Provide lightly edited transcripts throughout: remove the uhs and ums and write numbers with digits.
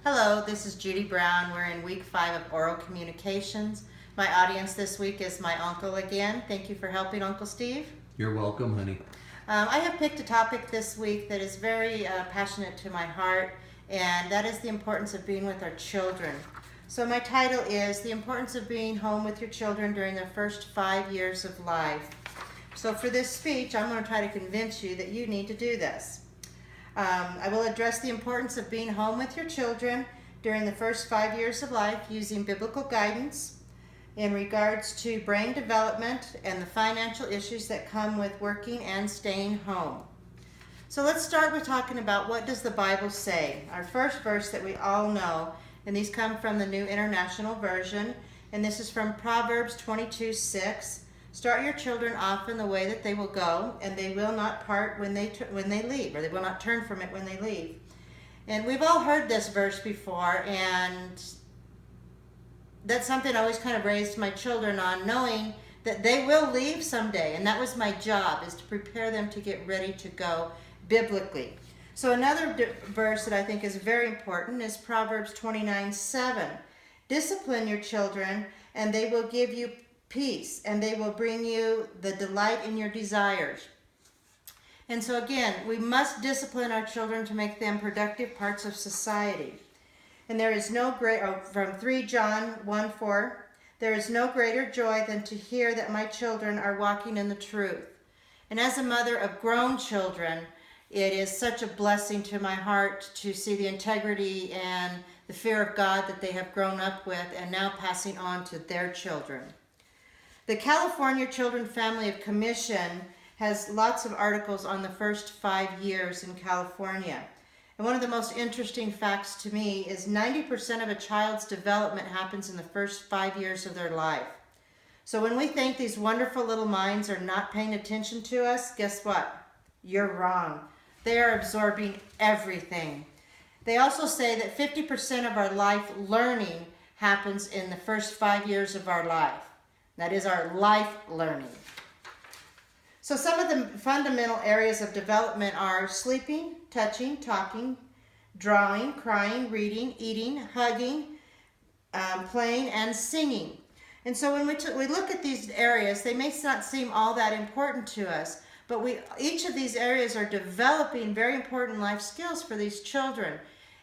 Hello, this is Judy Brown. We're in week 5 of oral communications. My audience this week is my uncle again. Thank you for helping, Uncle Steve. You're welcome, honey. I have picked a topic this week that is very passionate to my heart, and that is the importance of being with our children. So my title is The Importance of Being Home with Your Children During Their First 5 Years of Life. So for this speech, I'm going to try to convince you that you need to do this. I will address the importance of being home with your children during the first 5 years of life using biblical guidance in regards to brain development and the financial issues that come with working and staying home. So let's start with talking about what does the Bible say. Our first verse that we all know, and these come from the New International Version, and this is from Proverbs 22:6. Start your children off in the way that they will go, and they will not part when they leave, or they will not turn from it when they leave. And we've all heard this verse before, and that's something I always kind of raised my children on, knowing that they will leave someday, and that was my job, is to prepare them to get ready to go biblically. So another verse that I think is very important is Proverbs 29:7. Discipline your children, and they will give you peace, and they will bring you the delight in your desires. And so again, we must discipline our children to make them productive parts of society. And there is no from 3 John 1:4, there is no greater joy than to hear that my children are walking in the truth. And as a mother of grown children, it is such a blessing to my heart to see the integrity and the fear of God that they have grown up with and now passing on to their children. The California Children Family of Commission has lots of articles on the first 5 years in California. And one of the most interesting facts to me is 90% of a child's development happens in the first 5 years of their life. So when we think these wonderful little minds are not paying attention to us, guess what? You're wrong. They are absorbing everything. They also say that 50% of our life learning happens in the first 5 years of our life. That is our life learning. So some of the fundamental areas of development are sleeping, touching, talking, drawing, crying, reading, eating, hugging, playing, and singing. And so when we look at these areas, they may not seem all that important to us, but each of these areas are developing very important life skills for these children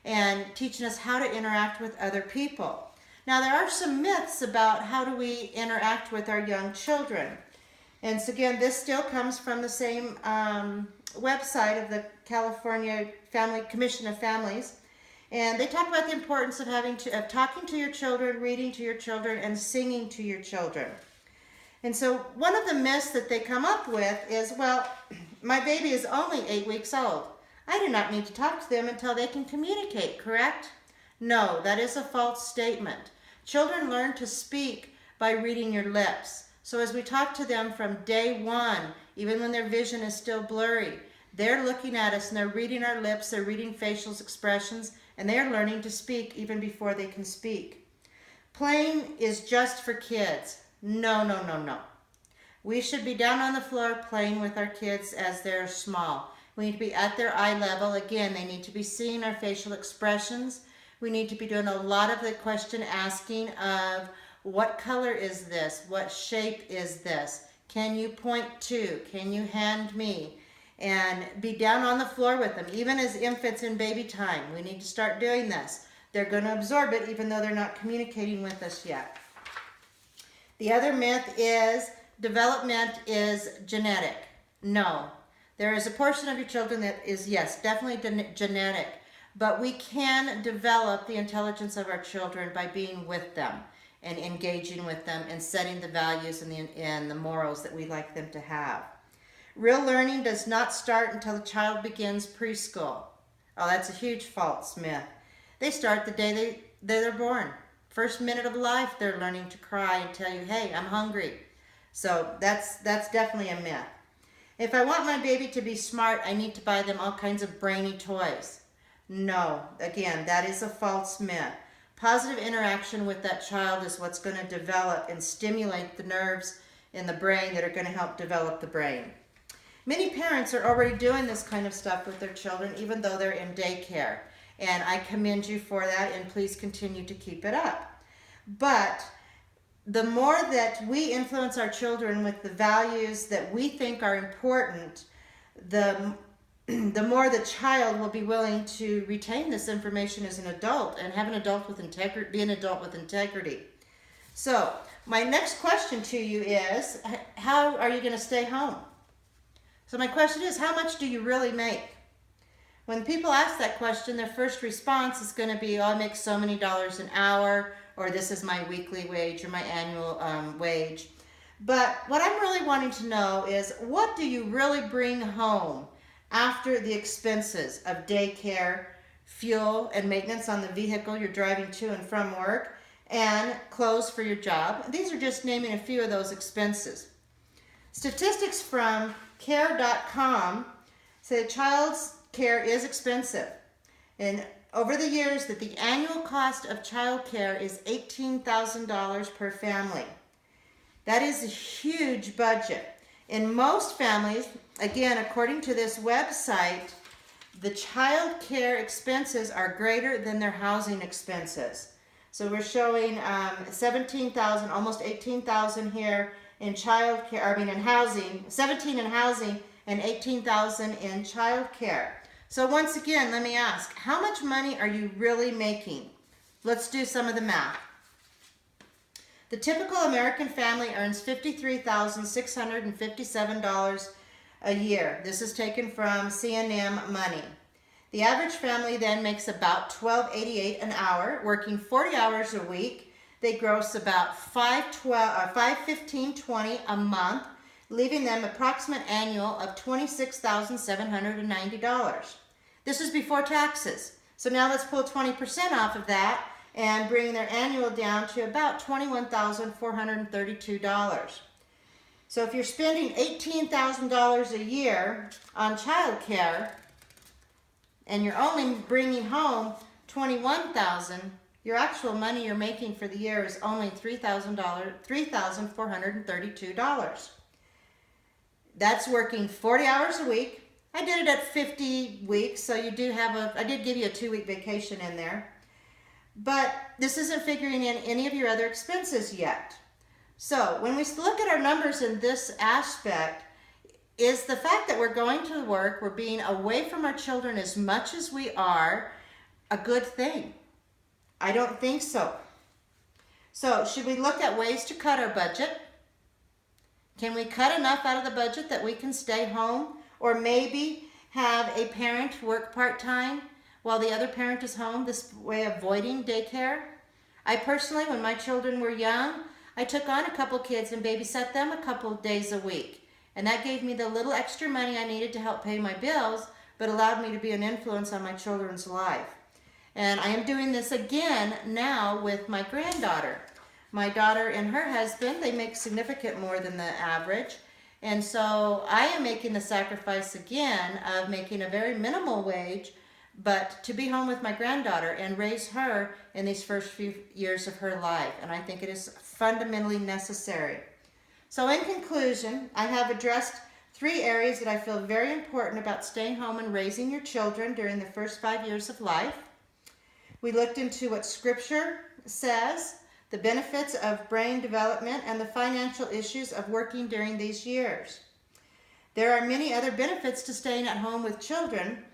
and teaching us how to interact with other people. Now, there are some myths about how do we interact with our young children. And so again, this still comes from the same website of the California Commission of Families. And they talk about the importance of talking to your children, reading to your children, and singing to your children. And so one of the myths that they come up with is, well, my baby is only 8 weeks old. I do not need to talk to them until they can communicate, correct? No, that is a false statement. Children learn to speak by reading your lips. So as we talk to them from day one, even when their vision is still blurry, they're looking at us and they're reading our lips, they're reading facial expressions, and they're learning to speak even before they can speak. Playing is just for kids. No, no, no, no. We should be down on the floor playing with our kids as they're small. We need to be at their eye level. Again, they need to be seeing our facial expressions. We need to be doing a lot of the question asking of what color is this? What shape is this? Can you point to? Can you hand me? And be down on the floor with them. Even as infants in baby time, we need to start doing this. They're going to absorb it even though they're not communicating with us yet. The other myth is development is genetic. No. There is a portion of your children that is, yes, definitely genetic. But we can develop the intelligence of our children by being with them and engaging with them and setting the values and the morals that we like them to have. Real learning does not start until the child begins preschool. Oh, that's a huge false myth. They start the day they're born. First minute of life, they're learning to cry and tell you, hey, I'm hungry. So that's definitely a myth. If I want my baby to be smart, I need to buy them all kinds of brainy toys. No, again, that is a false myth. Positive interaction with that child is what's going to develop and stimulate the nerves in the brain that are going to help develop the brain. Many parents are already doing this kind of stuff with their children, even though they're in daycare. And I commend you for that, and please continue to keep it up. But the more that we influence our children with the values that we think are important, the more the child will be willing to retain this information as an adult and have an adult with integrity, be an adult with integrity. So my next question to you is, how are you going to stay home? So my question is, how much do you really make? When people ask that question, their first response is going to be, oh, I make so many dollars an hour, or this is my weekly wage or my annual wage. But what I'm really wanting to know is, what do you really bring home after the expenses of daycare, fuel, and maintenance on the vehicle you're driving to and from work, and clothes for your job? These are just naming a few of those expenses. Statistics from care.com say child's care is expensive. And over the years, that the annual cost of child care is $18,000 per family. That is a huge budget. In most families, again, according to this website, the child care expenses are greater than their housing expenses. So we're showing 17,000, almost 18,000 here in child care, in housing, 17 in housing and 18,000 in child care. So once again, let me ask, how much money are you really making? Let's do some of the math. The typical American family earns $53,657 a year. This is taken from C&M Money. The average family then makes about $12.88 an hour, working 40 hours a week. They gross about $515.20 a month, leaving them approximate annual of $26,790. This is before taxes. So now let's pull 20% off of that and bring their annual down to about $21,432. So if you're spending $18,000 a year on child care and you're only bringing home $21,000, your actual money you're making for the year is only $3,432. That's working 40 hours a week. I did it at 50 weeks, so you do have I did give you a 2-week vacation in there. But this isn't figuring in any of your other expenses yet. So when we look at our numbers in this aspect, is the fact that we're going to work, we're being away from our children as much as we are, a good thing? I don't think so. So should we look at ways to cut our budget? Can we cut enough out of the budget that we can stay home? Or maybe have a parent work part-time while the other parent is home, this way avoiding daycare? I personally, when my children were young, I took on a couple kids and babysat them a couple days a week. And that gave me the little extra money I needed to help pay my bills, but allowed me to be an influence on my children's life. And I am doing this again now with my granddaughter. My daughter and her husband, they make significant more than the average. And so I am making the sacrifice again of making a very minimal wage, but to be home with my granddaughter and raise her in these first few years of her life. And I think it is fundamentally necessary. So in conclusion, I have addressed 3 areas that I feel very important about staying home and raising your children during the first 5 years of life. We looked into what Scripture says, the benefits of brain development, and the financial issues of working during these years. There are many other benefits to staying at home with children,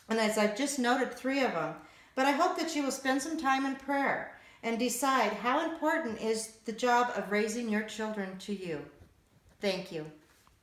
and as I've just noted 3 of them, but I hope that you will spend some time in prayer and decide how important is the job of raising your children to you. Thank you.